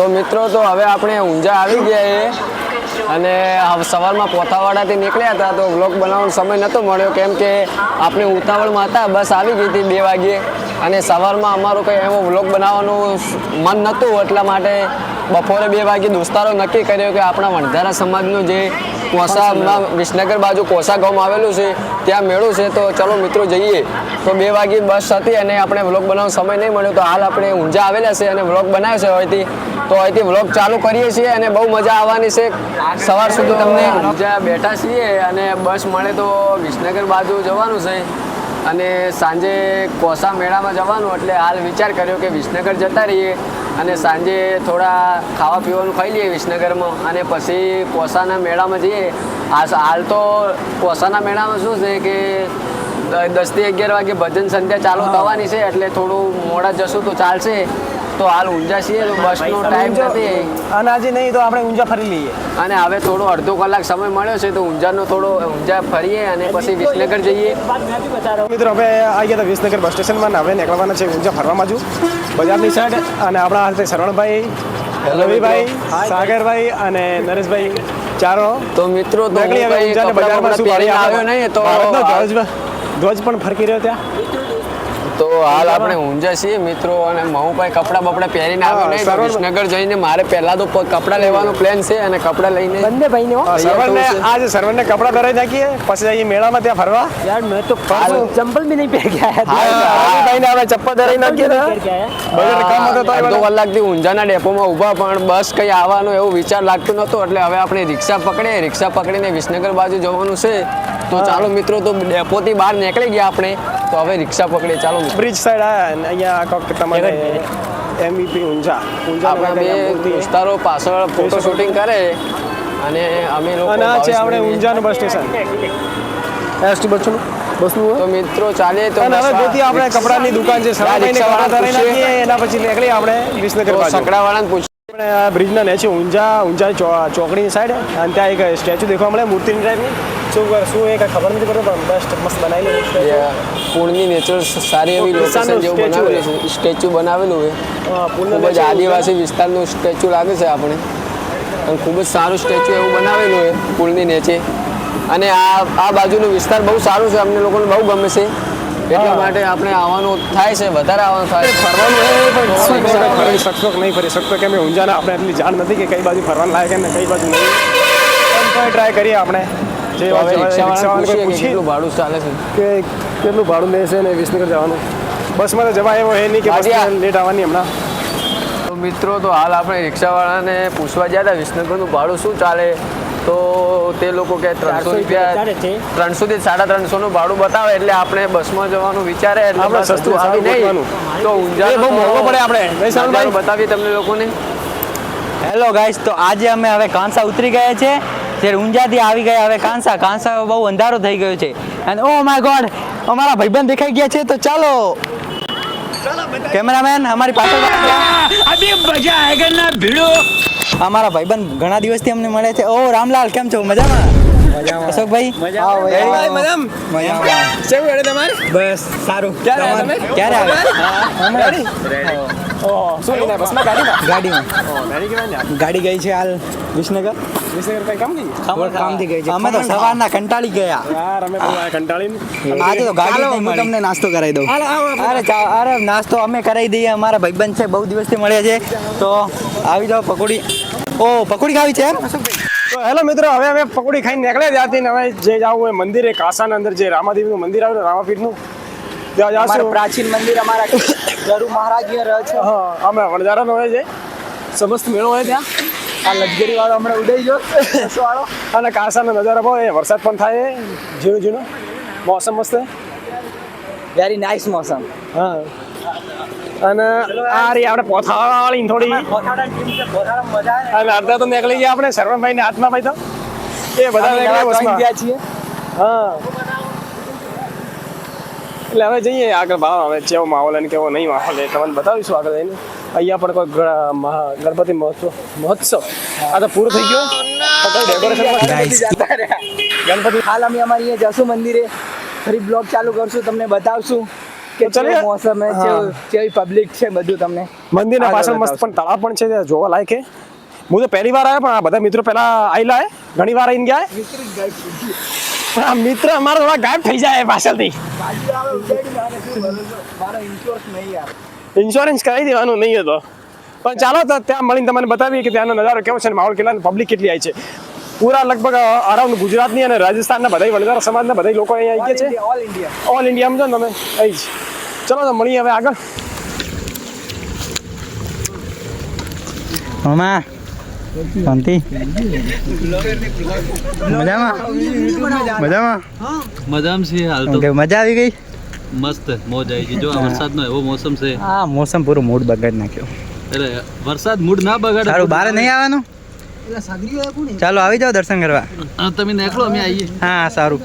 તો મિત્રો તો હવે આપણે ઊંઝા આવી ગયા અને સવારમાં પોથાવાડાથી નીકળ્યા હતા તો વ્લોગ બનાવવાનો સમય નહોતો મળ્યો કેમ કે આપણે ઉતાવળમાં હતા. બસ આવી ગઈ હતી 2 વાગ્યે અને સવારમાં અમારું કંઈ એવો વ્લોગ બનાવવાનું મન નહોતું એટલા માટે બપોરે 2 વાગ્યે દોસ્તારો નક્કી કર્યો કે આપણા વણઝારા સમાજનું જે કોસામાં વિસનગર બાજુ કોસા ગામ આવેલું છે ત્યાં મેળું છે તો ચલો મિત્રો જઈએ. તો 2 વાગ્યે બસ હતી અને આપણે વ્લોગ બનાવવાનો સમય નહીં મળ્યો તો હાલ આપણે ઊંઝા આવેલા છે અને વ્લોગ બનાવ્યો છે અહીંથી. તો અહીંથી વ્લોગ ચાલુ કરીએ છીએ અને બહુ મજા આવવાની છે. સવાર સુધી તમને ઊંઝા બેઠા છીએ અને બસ મળે તો વિસનગર બાજુ જવાનું છે અને સાંજે કોસા મેળામાં જવાનું એટલે હાલ વિચાર કર્યો કે વિસનગર જતા રહીએ અને સાંજે થોડા ખાવા પીવાનું ખાઈ લઈએ વિસનગરમાં અને પછી કોસાના મેળામાં જઈએ. હાલ તો કોસાના મેળામાં શું છે કે 10 થી 11 વાગે ભજન સંધ્યા ચાલુ થવાની છે એટલે થોડું મોડા જશું તો ચાલશે. તો હાલ ઊંઝા છીએ તો બસનો ટાઈમ નથી અને આજે નહીં તો આપણે ઊંઝા ફરી લઈએ અને હવે થોડો અડધો કલાક સમય મળ્યો છે તો ઊંઝા ફરીએ અને પછી વિસનગર જઈએ. મિત્રો હવે આવી ગયા વિસનગર બસ સ્ટેશનમાં હવે નીકળવાના છે ઊંઝા ફરવા બાજુ બજારની સાઈડ અને આપણા હાથે શરણભાઈ, રવિભાઈ, સાગરભાઈ અને નરેશભાઈ ચારો. તો મિત્રો તો બજારમાં શું આવ્યો નહીં તો ધ્વજ પણ ફરકી રહ્યો ત્યાં. તો હાલ આપણે ઊંઝા છીએ મિત્રો અને હું કોઈ કપડાં બપડા પહેરીને આવ્યો નહીં તો વિસનગર જઈને મારે પહેલા તો કપડાં લેવાનો પ્લાન છે અને કપડાં લઈને બંને ભાઈને આજે સર્વરને કપડાં પહેરાવી નાખીએ પછી જઈએ મેળામાં ત્યાં ફરવા. યાર મેં તો ચંપલ બી નહીં પહેરી ગયા ભાઈને આપણે ચપ્પલ પહેરાવી નાખીએ અડધો કલાકથી ઊંઝાના ડેપોમાં ઊભા પણ બસ કંઈ આવવાનું એવું વિચાર લાગતું નહોતું એટલે હવે આપણે રિક્ષા પકડીને વિસનગર બાજુ જવાનું છે. તો ચાલો મિત્રો તો ડેપોથી બહાર નીકળી ગયા આપણે તો હવે રિક્ષા પકડીએ. ચાલો બ્રિજ સાઈડ આવ્યા અહીંયા તમારે MVP ઊંઝા આપણા બે દોસ્તારો પાછળ ફોટો શૂટિંગ કરે અને અમે લોકો આપણે ઊંઝાનું બસ સ્ટેશન બસનું તો મિત્રો ચાલીએ તો હવે આપણે કપડાની દુકાન છે એના પછી નીકળીએ આપણે વિસનગર સકડાવાળાને પૂછીએ. બ્રિજના નીચે ઊંઝા ચોકડીની સાઈડ અને ત્યાં એક સ્ટેચ્યુ દેખવા મળે મૂર્તિની ટાઈપની શું એ કંઈ ખબર નથી પડતી પણ બેસ્ટ મસ્ત બનાવેલું પૂર્ણની નેચર સારી એવી લોકેશન જેવું બનાવેલું છે સ્ટેચ્યુ બનાવેલું છે. ખૂબ જ આદિવાસી વિસ્તારનું સ્ટેચ્યુ લાગે છે આપણે અને ખૂબ જ સારું સ્ટેચ્યુ એવું બનાવેલું છે પુલની નીચે અને આ બાજુનો વિસ્તાર બહુ સારું છે અમને લોકોને બહુ ગમે છે એટલા માટે આપણે આવવાનું થાય છે વધારે આવવાનું થાય ફરવાનું નહીં ફરી શકતો કેમ કે ઊંઝાના આપણે એટલી જાણ નથી કે કઈ બાજુ ફરવાનું લાયક ને કઈ બાજુ નહીં પણ ટ્રાય કરીએ આપણે કેટલું ભાડું ચાલે છે કે કેટલું ભાડું લેશે ને વિસનગર જવાનું બસમાં તો જવાય એવો હે નહીં કે લેટ આવવાની હમણાં. તો મિત્રો તો હાલ આપણે રિક્ષાવાળાને પૂછવા ગયા હતા વિસનગરનું ભાડું શું ચાલે તો તે લોકો કે 300 રૂપિયા 300 થી 350 ભાડું બતાવે એટલે આપણે બસમાં જવાનું વિચારે એટલે આપણે સસ્તું આવી નહીં તો ઊંઝા બહુ મોંઘો પડે આપણે બતાવીએ તમને લોકોને. હેલો ગાઈસ તો આજે અમે હવે કાંસા ઉતરી ગયા છે જે ઊંઝાથી આવી ગયા હવે કાંસા બહુ અંધારો થઈ ગયો છે અને ઓ માય ગોડ અમારા ભાઈબંધ દેખાઈ ગયા છે તો ચાલો કેમેરામેન અમારી પાછળ અભી મજા આયેગા ના ભીડો. અમારા ભાઈબંધ ઘણા દિવસથી અમને મળે છે. ઓ રામલાલ કેમ છો મજામાં? અશોકભાઈ મજામાં. બસ સારું. ક્યારે ગાડી ગઈ છે હાલ વિસનગર કામથી ગઈ છે. અમે તો સવારના કંટાળી ગયા આજે તો ગાડી હું તમને નાસ્તો કરાવી દઉં. અરે નાસ્તો અમે કરાવી દઈએ અમારા ભાઈબંધ છે બહુ દિવસથી મળ્યા છે તો આવી જાઓ પકોડી. ઓ પકોડી ખાવી છે એમ? તો હેલો મિત્રો હવે અમે પકોડી ખાઈને નીકળ્યા ત્યાંથી હવે જે જવું હોય મંદિરે કાસાના અંદર જે રામાદેવીનું મંદિર આવેલું રામાપીઠનું ત્યાં જાશું. પ્રાચીન મંદિર અમારા ગરુ મહારાજ રહે છે. હા અમે વણઝારાનો હોય છે સમસ્ત મેળો હોય ત્યાં આ લક્ઝરી વાળો હમણાં ઉડાઈ ગયો વાળો અને કાસાનો નજારો બહુ વરસાદ પણ થાય ઝીણો મોસમ મસ્ત વેરી નાઇસ મોસમ. હા અને આ રહી આપણે પોથાવાળી થોડી અને અડધા તો નીકળી ગયા આપણે શરવણભાઈને હાથમાં ભાઈ તો એ બધા ગયા છીએ. હા એટલે હવે જઈએ આગળ ભાવ હવે કેવો માહોલ અને કેવો નહીં માહોલ એ તમને બતાવીશું આગળ જઈને. અહીંયા પણ કોઈ ગણપતિ મહોત્સવ આ તો પૂરો થઈ ગયો ગણપતિ હાલ અમે અમારી અહીંયા જશું મંદિરે ફરી બ્લોગ ચાલુ કરશું તમને બતાવશું કે તો ચલીએ. મોસમ હા. કેવી પબ્લિક છે બધું તમને મંદિરના પાછળ મસ્ત પણ તળાવ પણ છે ત્યાં જોવા લાયક છે. હું તો પહેલી વાર આવ્યો પણ આ બધા મિત્રો પહેલા આયેલા ઘણી વાર આવીને ગયા પણ આ મિત્ર અમારા થોડા ગાયબ થઈ જાય પાછળથી. ઇન્સ્યોરન્સ કરાવી દેવાનું નહીં હતો પણ ચાલો તો ત્યાં મળીને તમને બતાવીએ કે ત્યાંનો નજારો કેવો છે અને માહોલ કેટલા પબ્લિક કેટલી આવી છે. પૂરા લગભગ અરાઉન્ડ ગુજરાતની અને રાજસ્થાનના બધા વડોદરા સમાજના બધા લોકો અહીંયા આવી ગયા છે. ઓલ ઇન્ડિયા ઓલ ઇન્ડિયા સમજો ને તમે અહીં જ. ચલો તો મળીએ હવે આગળ. મામા શાંતિ મજામાં મજામાં મજામાં છે હાલ તો Okay, મજા આવી ગઈ મસ્ત મોજ આવી ગઈ જો આ વરસાદનો એવો મોસમ છે આ મોસમ પૂરો મૂડ બગાડી નાખ્યો એટલે વરસાદ મૂડ ના બગાડે સારું બહાર નહીં આવવાનું ચાલો આવી જાઓ દર્શન કરવા તમે નીકળો અમે આવીએ હા સારું